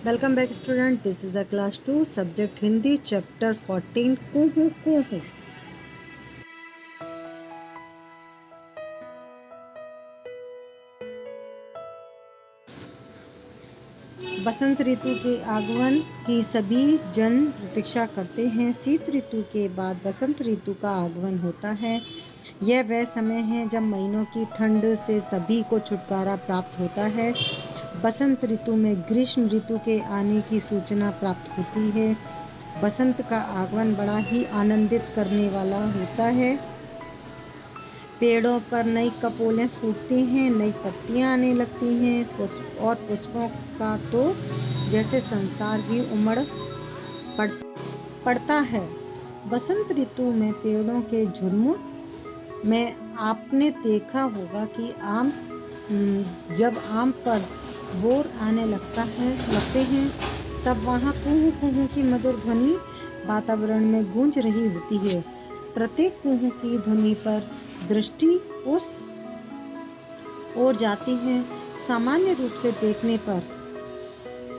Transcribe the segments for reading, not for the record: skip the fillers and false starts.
Welcome back student, this is a class 2 subject Hindi chapter 14 कुहू कुहू। बसंत ऋतु के आगमन की सभी जन प्रतीक्षा करते हैं। शीत ऋतु के बाद बसंत ऋतु का आगमन होता है। यह वह समय है जब महीनों की ठंड से सभी को छुटकारा प्राप्त होता है। बसंत ऋतु में ग्रीष्म ऋतु के आने की सूचना प्राप्त होती है। बसंत का आगमन बड़ा ही आनंदित करने वाला होता है। पेड़ों पर नई कपोलें फूटती हैं, नई पत्तियां आने लगती हैं, पुष्पों का तो जैसे संसार ही उमड़ पड़ता है। बसंत ऋतु में पेड़ों के झुरमुट में आपने देखा होगा कि जब आम पर बोर आने लगते हैं, तब वहाँ कुहू कुहू की मधुर ध्वनि वातावरण में गूंज रही होती है। प्रत्येक कुहू की ध्वनि पर दृष्टि उस ओर जाती है। सामान्य रूप से देखने पर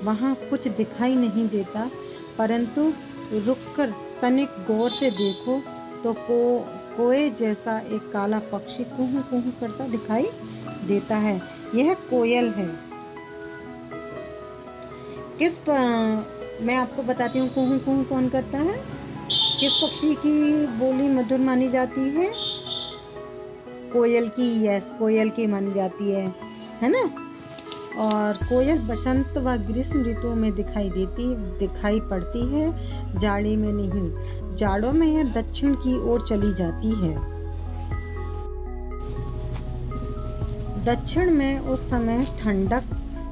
वहाँ कुछ दिखाई नहीं देता, परंतु रुककर तनिक गौर से देखो तो कोए जैसा एक काला पक्षी कुहू कुहू करता दिखाई देता है। यह कोयल है। मैं आपको बताती हूँ कुहू कुहू कौन करता है। किस पक्षी की बोली मधुर मानी जाती है? कोयल की। यस, कोयल की मानी जाती है ना। और कोयल बसंत व ग्रीष्म ऋतु में दिखाई पड़ती है, जाड़ी में नहीं। जाड़ों में यह दक्षिण की ओर चली जाती है। दक्षिण में उस समय ठंडक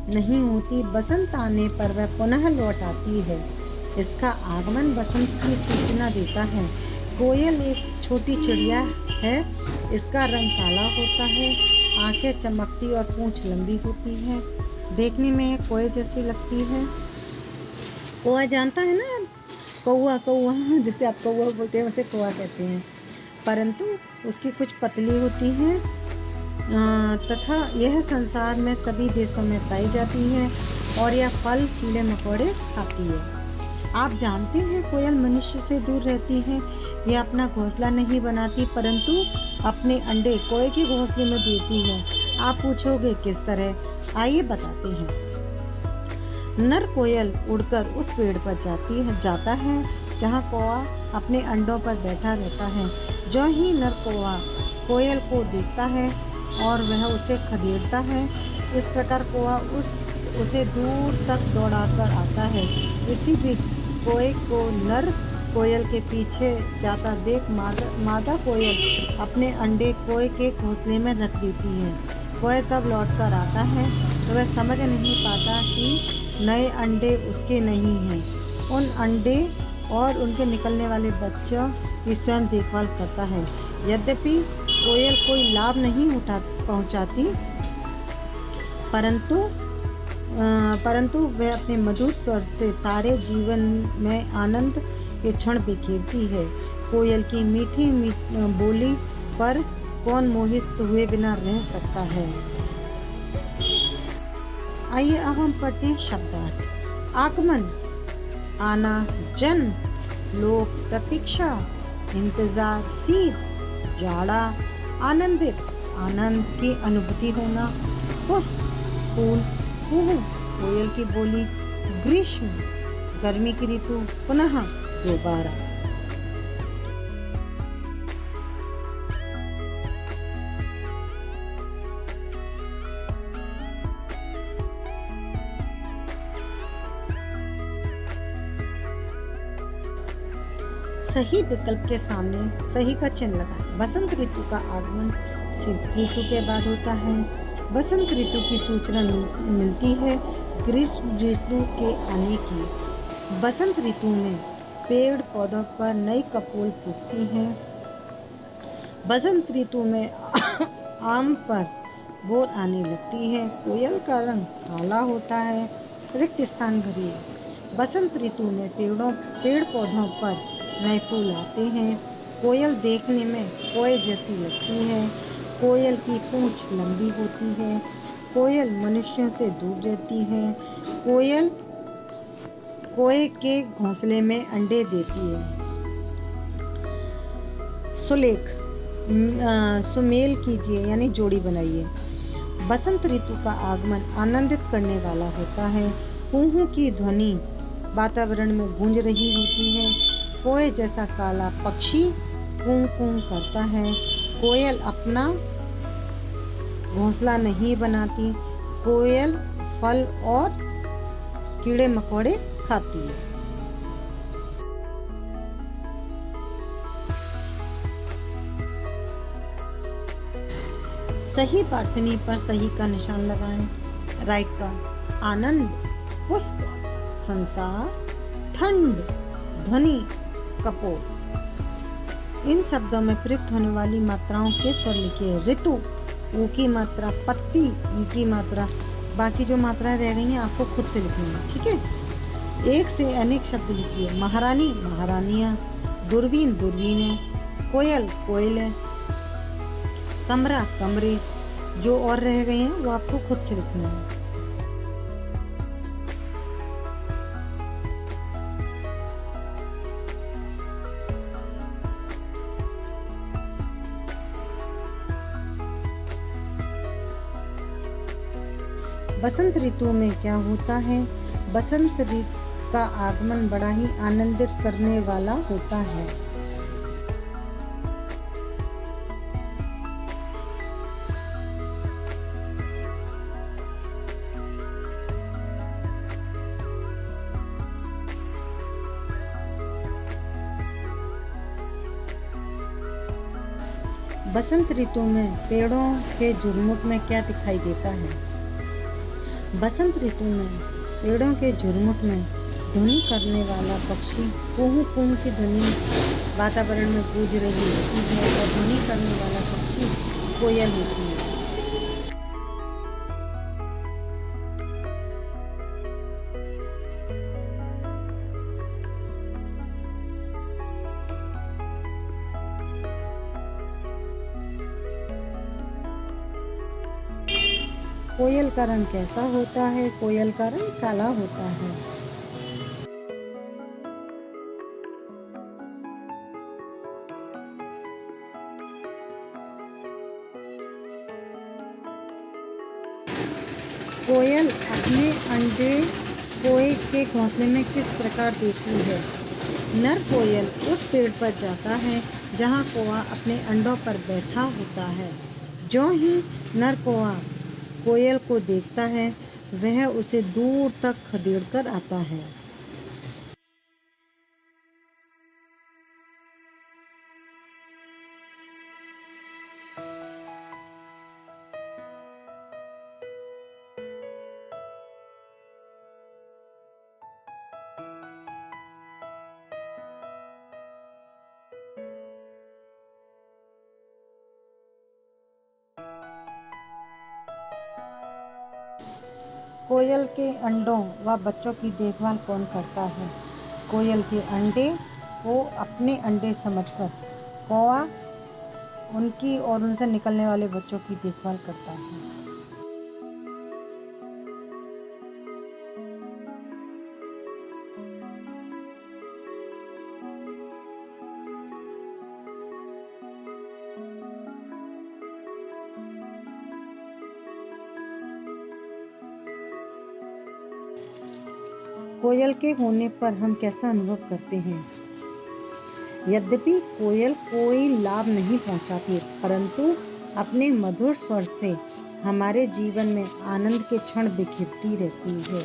नहीं होती। बसंत आने पर वह पुनः लौट आती है। इसका आगमन बसंत की सूचना देता है। कोयल एक छोटी चिड़िया है। इसका रंग काला होता है, आंखें चमकती और पूंछ लंबी होती है। देखने में कोए जैसी लगती है। कौआ जानता है ना, कौआ कौआ जिसे आप कौआ बोलते हैं उसे कौआ कहते हैं, परंतु उसकी कुछ पतली होती है तथा यह संसार में सभी देशों में पाई जाती है और यह फल कीड़े मकोड़े खाती है। आप जानते हैं कोयल मनुष्य से दूर रहती है। यह अपना घोंसला नहीं बनाती, परंतु अपने अंडे कोए के घोंसले में देती है। आप पूछोगे किस तरह? आइए बताते हैं। नर कोयल उड़कर उस पेड़ पर जाता है जहाँ कौआ अपने अंडों पर बैठा रहता है। जो ही नर कौआ कोयल को देखता है और वह उसे खदेड़ता है, इस प्रकार कौआ उसे दूर तक दौड़ाकर आता है। इसी बीच कोए को नर कोयल के पीछे जाता देख मादा कोयल अपने अंडे कोए के घोंसले में रख देती है। कोए तब लौटकर आता है तो वह समझ नहीं पाता कि नए अंडे उसके नहीं हैं। उन अंडे और उनके निकलने वाले बच्चों की स्वयं देखभाल करता है। यद्यपि कोयल कोई लाभ नहीं पहुंचाती, परंतु वह अपने मधुर स्वर से सारे जीवन में आनंद के क्षण बिखेरती है। कोयल की मीठी बोली पर कौन मोहित हुए बिना रह सकता है। आइए अब हम पढ़ते हैं शब्दार्थ। आगमन, आना, जन्म, लोक, प्रतीक्षा, इंतजार, शीत, जाड़ा, आनंदित, आनंद की अनुभूति होना, पुष्प, फूल, कुहू, कोयल की बोली, ग्रीष्म, गर्मी की ऋतु, पुनः दोबारा। सही विकल्प के सामने सही का चिन्ह लगाएं। बसंत ऋतु का आगमन शीत ऋतु के बाद होता है। बसंत ऋतु की सूचना मिलती है ग्रीष्म ऋतु के आने की। बसंत ऋतु में पेड़ पौधों पर नई कपोल फूटती हैं। बसंत ऋतु में आम पर बोर आने लगती है। कोयल का रंग काला होता है। रिक्त स्थान भरिए। बसंत ऋतु में पेड़ पौधों पर नए फूल आते हैं। कोयल देखने में कोए जैसी लगती है। कोयल की पूंछ लंबी होती है। कोयल मनुष्यों से दूर रहती है। कोयल कोए के घोंसले में अंडे देती है। सुलेख सुमेल कीजिए यानी जोड़ी बनाइए। बसंत ऋतु का आगमन आनंदित करने वाला होता है। कुहू की ध्वनि वातावरण में गूंज रही होती है। कोए जैसा काला पक्षी कूं कूं करता है। कोयल अपना घोंसला नहीं बनाती। कोयल फल और कीड़े मकोड़े खाती है। सही प्रार्थनी पर सही का निशान लगाएं। राइट का आनंद, पुष्प, संसार, ठंड, ध्वनि, कपोल। इन शब्दों में प्रयुक्त होने वाली मात्राओं के स्वर लिखिए। ऋतु, ऊ की मात्रा, पत्ती, ई की मात्रा। बाकी जो मात्राएं रह गई हैं आपको खुद से लिखनी है, ठीक है। एक से अनेक शब्द लिखिए। महारानी, महारानियां। दूरबीन, दूरबीनें। कोयल, कोयलें। कमरा, कमरे। जो और रह गए हैं वो आपको खुद से लिखना है। बसंत ऋतु में क्या होता है? बसंत ऋतु का आगमन बड़ा ही आनंदित करने वाला होता है। बसंत ऋतु में पेड़ों के झुरमुट में क्या दिखाई देता है? बसंत ऋतु में पेड़ों के झुरमुट में ध्वनि करने वाला पक्षी कुहू कुहू की ध्वनि वातावरण में गूंज रही होती है और ध्वनि करने वाला पक्षी कोयल होती है। कोयल का रंग कैसा होता है? कोयल का रंग काला होता है। कोयल अपने अंडे कोए के घोंसले में किस प्रकार देती है? नर कोयल उस पेड़ पर जाता है जहां कौवा अपने अंडों पर बैठा होता है। जो ही नर कौवा कोयल को देखता है वह उसे दूर तक खदेड़कर आता है। कोयल के अंडों व बच्चों की देखभाल कौन करता है? कोयल के अंडे को अपने अंडे समझकर कौवा उनकी और उनसे निकलने वाले बच्चों की देखभाल करता है। कोयल के होने पर हम कैसा अनुभव करते हैं? यद्यपि कोयल कोई लाभ नहीं पहुंचाती, परंतु अपने मधुर स्वर से हमारे जीवन में आनंद के क्षण बिखेरती रहती है।